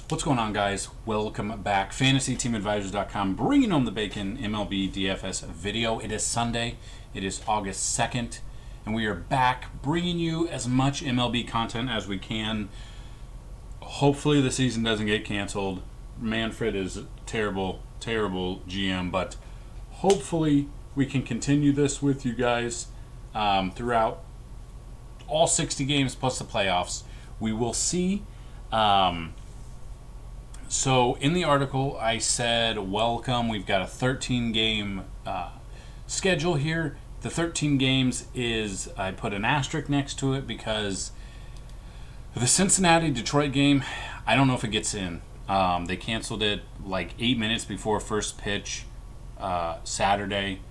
What's going on, guys? Welcome back. FantasyTeamAdvisors.com, bringing home the bacon MLB DFS video. It is Sunday. It is August 2nd, and we are back bringing you as much MLB content as we can. Hopefully the season doesn't get canceled. Manfred is a terrible, terrible GM, but hopefully we can continue this with you guys throughout all 60 games plus the playoffs. We will see. So in the article, I said, welcome. We've got a 13-game schedule here. The 13 games is, I put an asterisk next to it because the Cincinnati-Detroit game, I don't know if it gets in. They canceled it like 8 minutes before first pitch Saturday.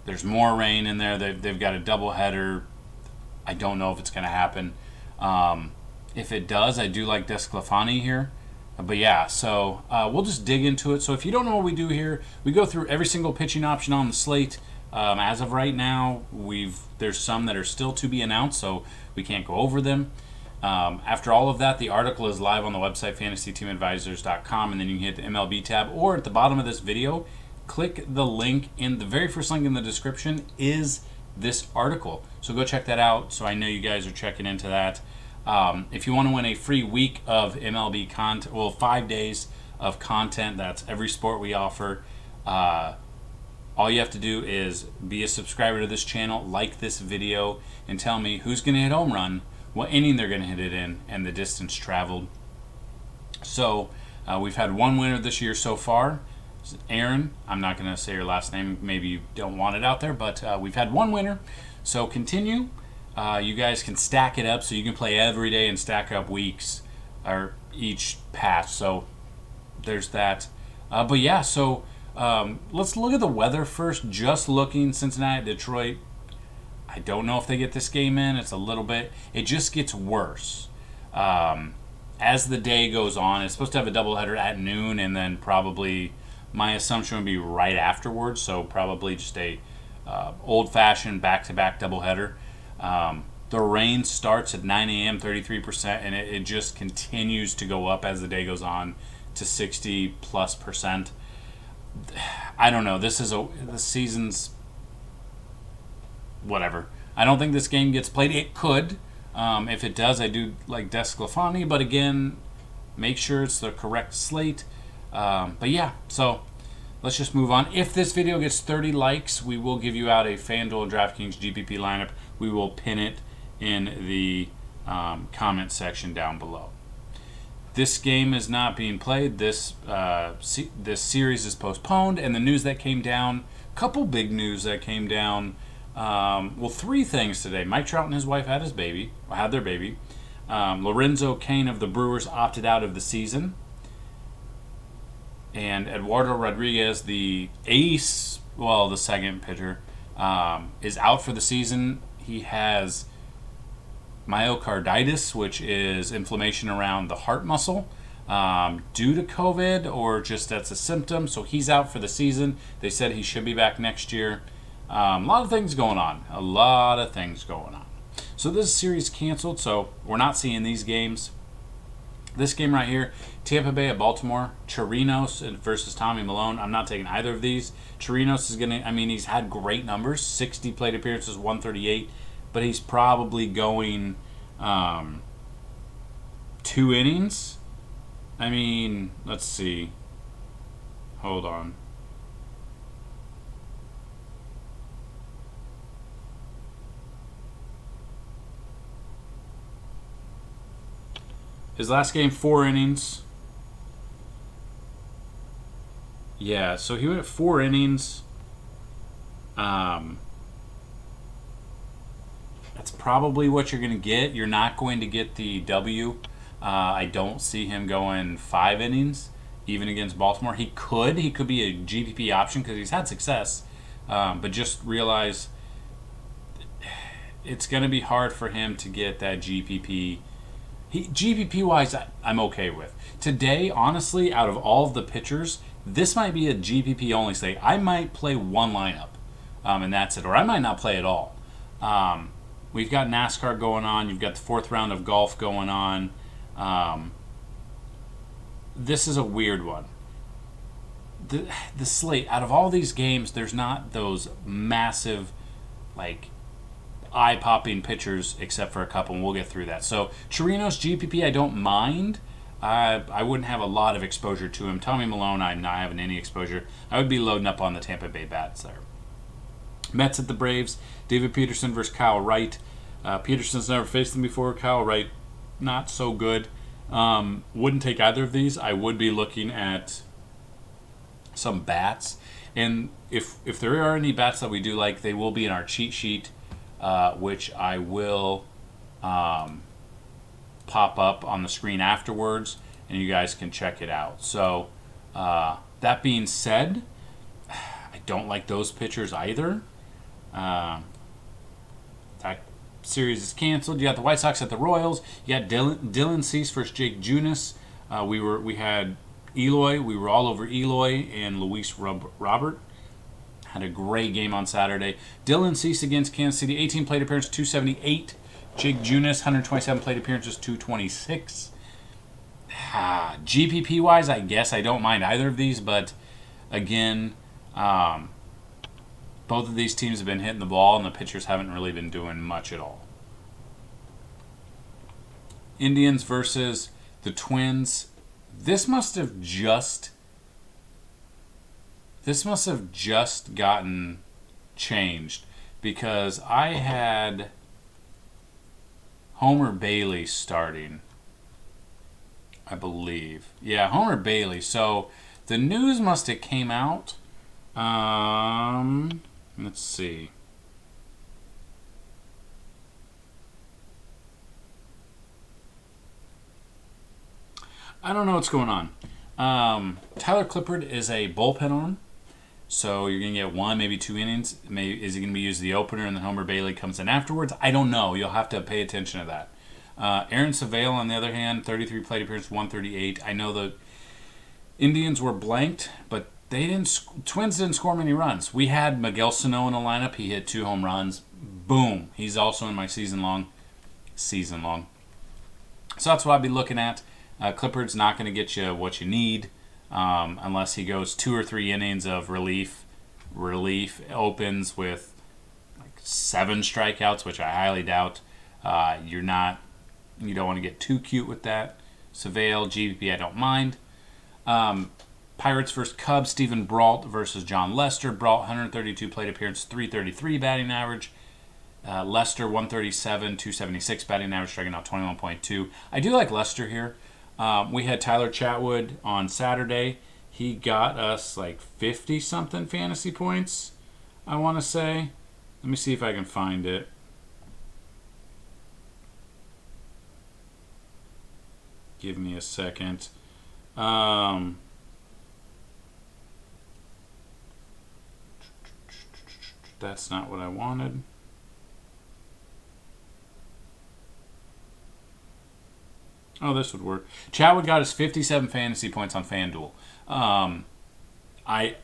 There's more rain in there. They've got a doubleheader. I don't know if it's going to happen. If it does, I do like Desclafani here. But yeah, so we'll just dig into it. So if you don't know what we do here, we go through every single pitching option on the slate. As of right now, there's some that are still to be announced, so we can't go over them. After all of that, the article is live on the website, FantasyTeamAdvisors.com, and then you can hit the MLB tab, or at the bottom of this video, click the link. In the very first link in the description is this article. So go check that out, so I know you guys are checking into that. If you want to win a free week of MLB content, well, 5 days of content, that's every sport we offer. All you have to do is be a subscriber to this channel, like this video, and tell me who's going to hit home run, what inning they're going to hit it in, and the distance traveled. So we've had one winner this year so far. Aaron, I'm not going to say your last name. Maybe you don't want it out there, but we've had one winner. So continue. You guys can stack it up so you can play every day and stack up weeks or each patch. So there's that. But yeah, so let's look at the weather first. Just looking, Cincinnati, Detroit. I don't know if they get this game in. It's a little bit. It just gets worse as the day goes on. It's supposed to have a doubleheader at noon, and then probably my assumption would be right afterwards. So probably just a old-fashioned back-to-back doubleheader. The rain starts at 9 a.m., 33%, and it just continues to go up as the day goes on to 60+%. I don't know. The season's whatever. I don't think this game gets played. It could. If it does, I do like Desclafani, but again, make sure it's the correct slate. But yeah, so let's just move on. If this video gets 30 likes, we will give you out a Fanduel Draftkings GPP lineup. We will pin it in the comment section down below. This game is not being played. This series is postponed, and the news that came down, couple big news that came down. Well, three things today. Mike Trout and his wife had their baby. Lorenzo Cain of the Brewers opted out of the season. And Eduardo Rodriguez, the ace, well, the second pitcher, is out for the season. He has myocarditis, which is inflammation around the heart muscle due to COVID, or just that's a symptom. So he's out for the season. They said he should be back next year. A lot of things going on. So this series canceled, so we're not seeing these games. This game right here, Tampa Bay at Baltimore, Chirinos versus Tommy Milone. I'm not taking either of these. Chirinos is he's had great numbers, 60 plate appearances, 138, but he's probably going 2 innings. Let's see. Hold on. His last game, 4 innings. Yeah, so he went 4 innings. That's probably what you're going to get. You're not going to get the W. I don't see him going 5 innings, even against Baltimore. He could be a GPP option because he's had success. But just realize it's going to be hard for him to get that GPP. GPP-wise, I'm okay with. Today, honestly, out of all of the pitchers, this might be a GPP-only slate. I might play one lineup, and that's it. Or I might not play at all. We've got NASCAR going on. You've got the 4th round of golf going on. This is a weird one. The slate, out of all these games, there's not those massive, like, eye-popping pitchers except for a couple, and we'll get through that. So Chirinos GPP, I don't mind. I wouldn't have a lot of exposure to him. Tommy Milone, I'm not having any exposure. I would be loading up on the Tampa Bay bats there. Mets at the Braves. David Peterson versus Kyle Wright. Peterson's never faced them before. Kyle Wright, not so good. Wouldn't take either of these. I would be looking at some bats. And if there are any bats that we do like, they will be in our cheat sheet, which I will pop up on the screen afterwards, and you guys can check it out. So that being said, I don't like those pitchers either. That series is canceled. You got the White Sox at the Royals. You got Dylan Cease versus Jake Junis. We had Eloy. We were all over Eloy and Luis Robert. Had a great game on Saturday. Dylan Cease against Kansas City. 18 plate appearances, 278. Jake Junis, 127 plate appearances, 226. GPP wise, I guess I don't mind either of these, but again, both of these teams have been hitting the ball, and the pitchers haven't really been doing much at all. Indians versus the Twins. This must have just gotten changed, because I had Homer Bailey starting, I believe. Yeah, Homer Bailey. So the news must have came out. Let's see. I don't know what's going on. Tyler Clippard is a bullpen arm, so you're going to get one, maybe 2 innings. Is he going to be used the opener and then Homer Bailey comes in afterwards? I don't know. You'll have to pay attention to that. Aaron Savale, on the other hand, 33 plate appearance, 138. I know the Indians were blanked, but Twins didn't score many runs. We had Miguel Sano in the lineup. He hit 2 home runs. Boom. He's also in my season long. So that's what I'd be looking at. Clippard's not going to get you what you need unless he goes 2 or 3 innings of relief. Opens with like 7 strikeouts, which I highly doubt. You don't want to get too cute with that. Savale, GVP, I don't mind. Pirates versus Cubs. Stephen Brault versus John Lester. Brault, 132 plate appearance, 333 batting average. Lester, 137, 276 batting average, striking out 21.2. I do like Lester here. We had Tyler Chatwood on Saturday. He got us like 50-something fantasy points, I want to say. Let me see if I can find it. Give me a second. That's not what I wanted. Oh, this would work. Chatwood got us 57 fantasy points on Fanduel. I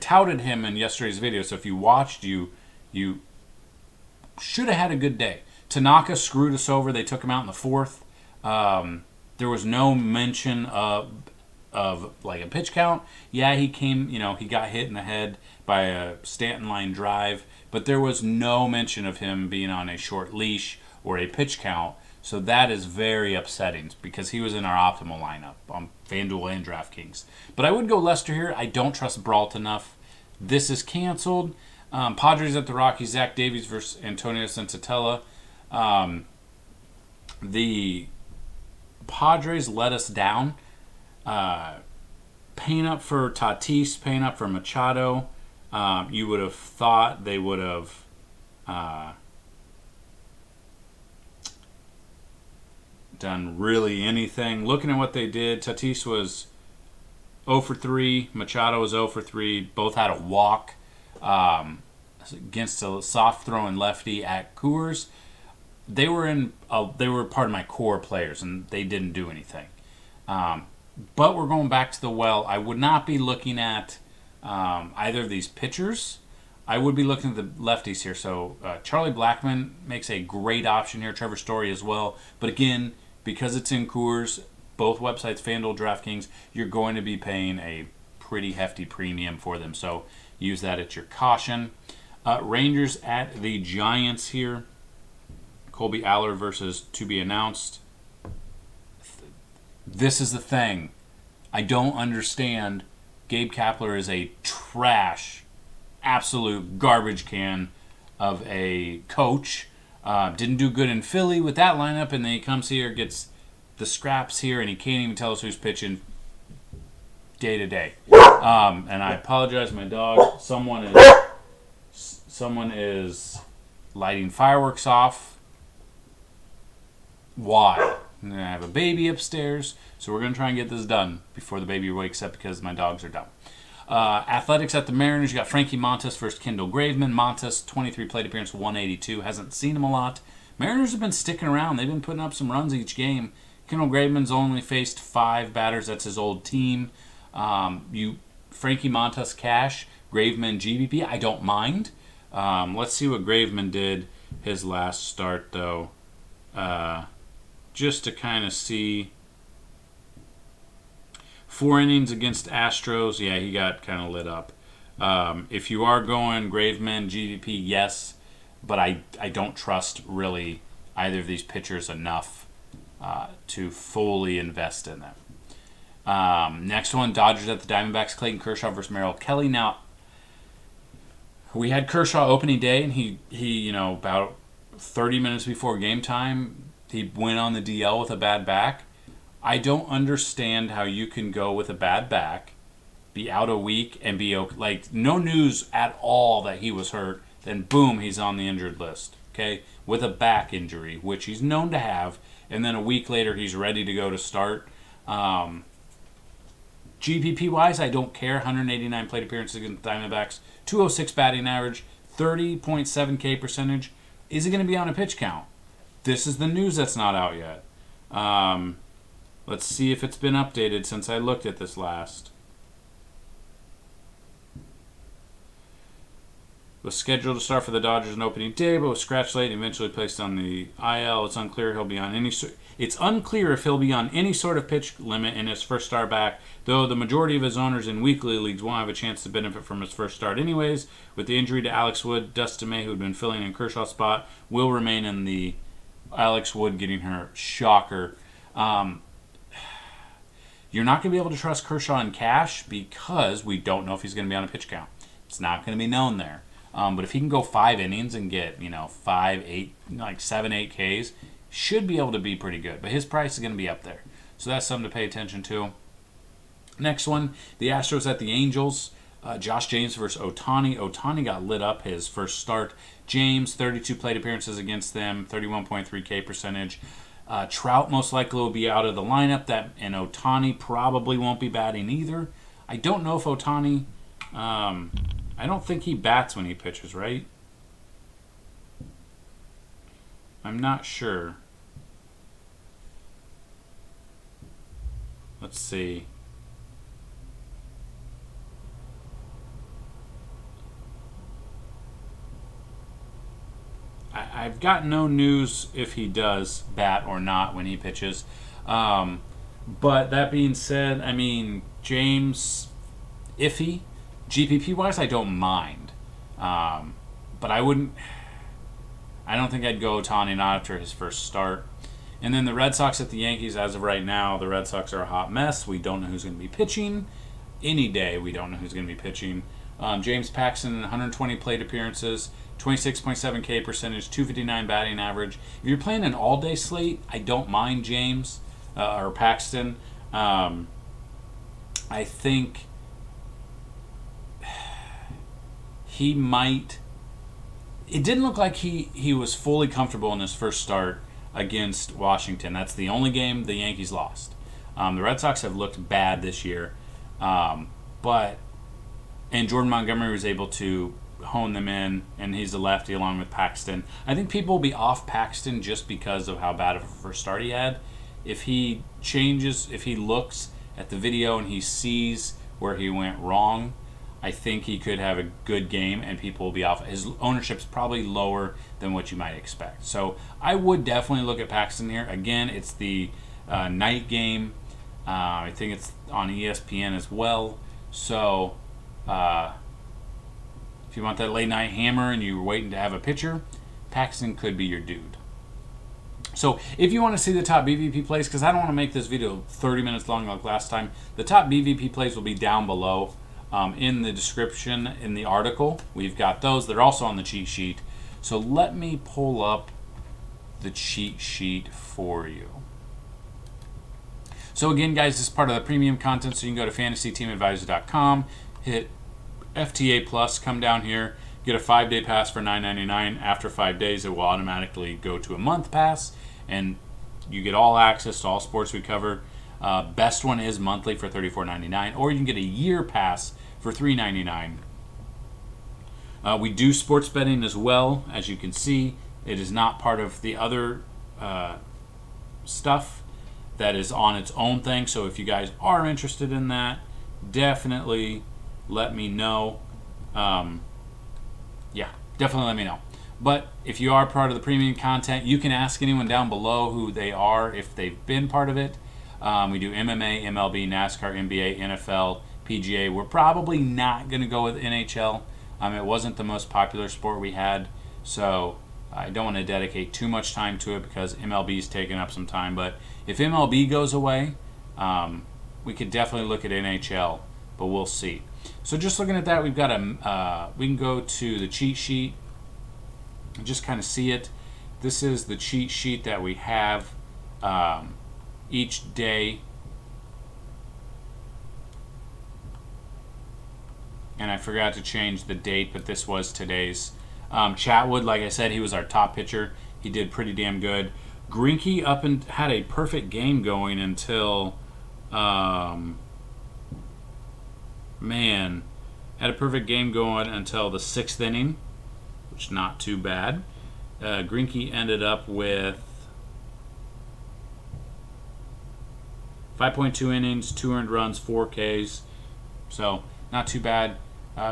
touted him in yesterday's video, so if you watched, you should have had a good day. Tanaka screwed us over. They took him out in the 4th. There was no mention of like a pitch count. Yeah, he came, he got hit in the head by a Stanton line drive, but there was no mention of him being on a short leash or a pitch count. So that is very upsetting because he was in our optimal lineup on Fanduel and Draftkings. But I would go Lester here. I don't trust Brault enough. This is canceled. Padres at the Rockies. Zach Davies versus Antonio Sensatella. The Padres let us down. Paying up for Tatis, paying up for Machado. You would have thought they would have done really anything. Looking at what they did, Tatis was 0 for 3. Machado was 0 for 3. Both had a walk against a soft throwing lefty at Coors. They were part of my core players, and they didn't do anything. But we're going back to the well. I would not be looking at either of these pitchers. I would be looking at the lefties here. So Charlie Blackmon makes a great option here. Trevor Story as well. But again, because it's in Coors, both websites, Fanduel, Draftkings, you're going to be paying a pretty hefty premium for them. So use that at your caution. Rangers at the Giants here. Colby Allard versus to be announced. This is the thing. I don't understand. Gabe Kapler is a trash, absolute garbage can of a coach. Didn't do good in Philly with that lineup, and then he comes here, gets the scraps here, and he can't even tell us who's pitching day to day. And I apologize, my dog. Someone is lighting fireworks off. Why? I'm going to have a baby upstairs, so we're going to try and get this done before the baby wakes up because my dogs are dumb. Athletics at the Mariners, you got Frankie Montes versus Kendall Graveman. Montes, 23 plate appearance, 182. Hasn't seen him a lot. Mariners have been sticking around. They've been putting up some runs each game. Kendall Graveman's only faced 5 batters. That's his old team. Frankie Montes cash, Graveman GVP. I don't mind. Let's see what Graveman did his last start, though. Just to kind of see. 4 innings against Astros. Yeah, he got kind of lit up. If you are going Graveman, GVP, yes. But I don't trust really either of these pitchers enough to fully invest in them. Next one, Dodgers at the Diamondbacks. Clayton Kershaw versus Meryl Kelly. Now, we had Kershaw opening day, and he about 30 minutes before game time, he went on the DL with a bad back. I don't understand how you can go with a bad back, be out a week, and be okay. Like, no news at all that he was hurt. Then, boom, he's on the injured list, okay? With a back injury, which he's known to have. And then a week later, he's ready to go to start. GPP-wise, I don't care. 189 plate appearances against the Diamondbacks. 206 batting average. 30.7K percentage. Is he going to be on a pitch count? This is the news that's not out yet. Let's see if it's been updated since I looked at this last. Was scheduled to start for the Dodgers on opening day, but was scratched late and eventually placed on the IL. It's unclear if he'll be on any sort of pitch limit in his first start back, though the majority of his owners in weekly leagues won't have a chance to benefit from his first start anyways. With the injury to Alex Wood, Dustin May, who had been filling in Kershaw's spot, will remain in the Alex Wood getting hurt. Shocker. You're not going to be able to trust Kershaw in cash because we don't know if he's going to be on a pitch count. It's not going to be known there. But if he can go 5 innings and get, 5, 8, 7, 8 Ks, should be able to be pretty good. But his price is going to be up there. So that's something to pay attention to. Next one, the Astros at the Angels. Josh James versus Ohtani. Ohtani got lit up his first start. James, 32 plate appearances against them, 31.3K percentage. Trout most likely will be out of the lineup, and Ohtani probably won't be batting either. I don't know if Ohtani... I don't think he bats when he pitches, right? I'm not sure. Let's see. I've got no news if he does bat or not when he pitches. But that being said, James, iffy. GPP-wise, I don't mind. But I don't think I'd go Ohtani not after his first start. And then the Red Sox at the Yankees, as of right now, the Red Sox are a hot mess. We don't know who's going to be pitching. Any day, we don't know who's going to be pitching. James Paxton, 120 plate appearances, 26.7K percentage, 259 batting average. If you're playing an all-day slate, I don't mind James or Paxton. I think he might... It didn't look like he was fully comfortable in his first start against Washington. That's the only game the Yankees lost. The Red Sox have looked bad this year. And Jordan Montgomery was able to hone them in, and he's a lefty along with Paxton. I think people will be off Paxton just because of how bad of a first start he had. If he looks at the video and he sees where he went wrong, I think he could have a good game and people will be off. His ownership's probably lower than what you might expect. So I would definitely look at Paxton here. Again, it's the night game. I think it's on ESPN as well. So if you want that late night hammer and you're waiting to have a pitcher, Paxton could be your dude. So if you want to see the top BVP plays, because I don't want to make this video 30 minutes long like last time, the top BVP plays will be down below in the description in the article. We've got those. They're also on the cheat sheet. So let me pull up the cheat sheet for you. So again, guys, this is part of the premium content, so you can go to fantasyteamadvisor.com, hit FTA Plus, come down here, get a 5-day pass for $9.99. After 5 days, it will automatically go to a month pass, and you get all access to all sports we cover. Best one is monthly for $34.99, or you can get a year pass for $3.99. We do sports betting as well, as you can see. It is not part of the other stuff. That is on its own thing. So if you guys are interested in that, definitely let me know. Yeah, definitely let me know. But if you are part of the premium content, you can ask anyone down below who they are if they've been part of it. We do MMA, MLB, NASCAR, NBA, NFL, PGA. We're probably not going to go with NHL. It wasn't the most popular sport we had, so I don't want to dedicate too much time to it because MLB's taking up some time. But if MLB goes away, we could definitely look at NHL, but we'll see. So just looking at that, we've got we can go to the cheat sheet and just kind of see it. This is the cheat sheet that we have each day. And I forgot to change the date, but this was today's. Chatwood, like I said, he was our top pitcher. He did pretty damn good. Greinke up and had a perfect game going until, had a perfect game going until the 6th inning, which not too bad. Greinke ended up with 5.2 innings, 2 earned runs, 4 Ks, so not too bad.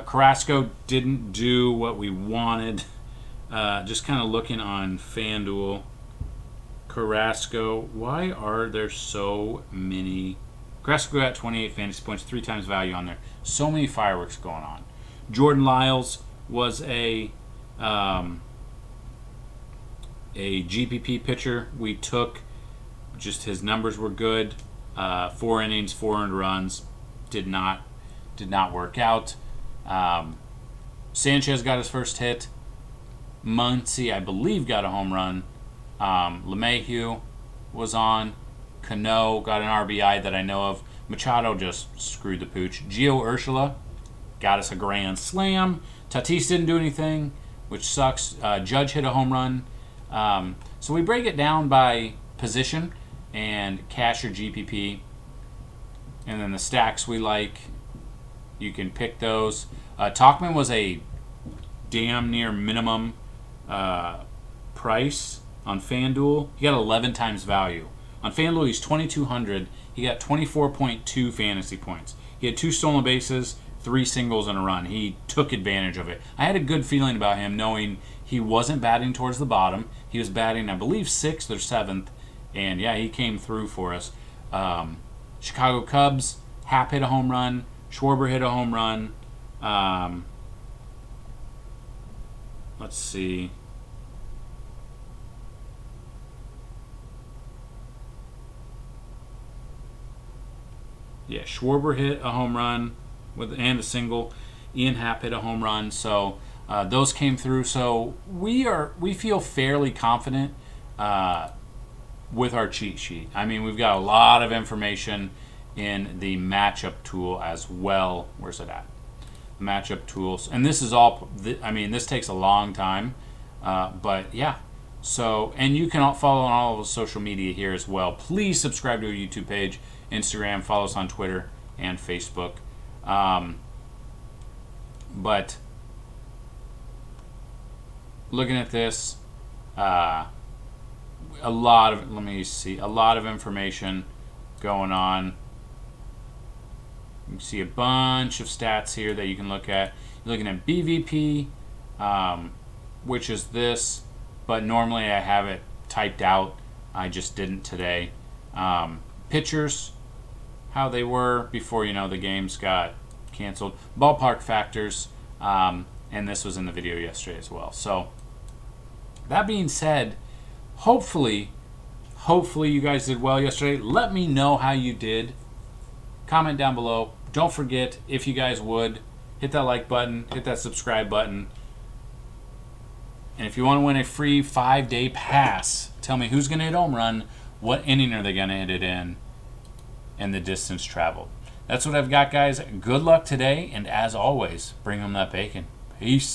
Carrasco didn't do what we wanted. Just kind of looking on Fanduel. Carrasco, why are there so many? Carrasco got 28 fantasy points, 3 times value on there. So many fireworks going on. Jordan Lyles was a GPP pitcher. We took, just his numbers were good. 4 innings, 4 earned runs. Did not work out. Sanchez got his first hit. Montes, I believe, got a home run. LeMahieu was on. Cano got an RBI that I know of. Machado just screwed the pooch. Gio Urshela got us a grand slam. Tatis didn't do anything, which sucks. Judge hit a home run. So we break it down by position and cash or GPP. And then the stacks we like, you can pick those. Tauchman was a damn near minimum price on FanDuel. He got 11 times value. On FanDuel, he's 2,200. He got 24.2 fantasy points. He had 2 stolen bases, 3 singles, and a run. He took advantage of it. I had a good feeling about him, knowing he wasn't batting towards the bottom. He was batting, I believe, 6th or 7th. And, yeah, he came through for us. Chicago Cubs, Happ hit a home run. Schwarber hit a home run. Let's see. Yeah, Schwarber hit a home run and a single. Ian Happ hit a home run. So those came through. So we feel fairly confident with our cheat sheet. I mean, we've got a lot of information in the matchup tool as well. Where's it at? Matchup tools. And this is all, I mean, this takes a long time. But yeah. So, and you can follow on all of the social media here as well. Please subscribe to our YouTube page, Instagram, follow us on Twitter and Facebook. But looking at this, a lot of, let me see, a lot of information going on. You can see a bunch of stats here that you can look at. You're looking at BVP, which is this, but normally I have it typed out. I just didn't today. Pitchers, how they were before, you know, the games got canceled. Ballpark factors, and this was in the video yesterday as well. So that being said, hopefully you guys did well yesterday. Let me know how you did. Comment down below. Don't forget, if you guys would, hit that like button, hit that subscribe button. And if you want to win a free 5-day pass, tell me who's going to hit home run, what inning are they going to hit it in, and the distance traveled. That's what I've got, guys. Good luck today, and as always, bring them that bacon. Peace.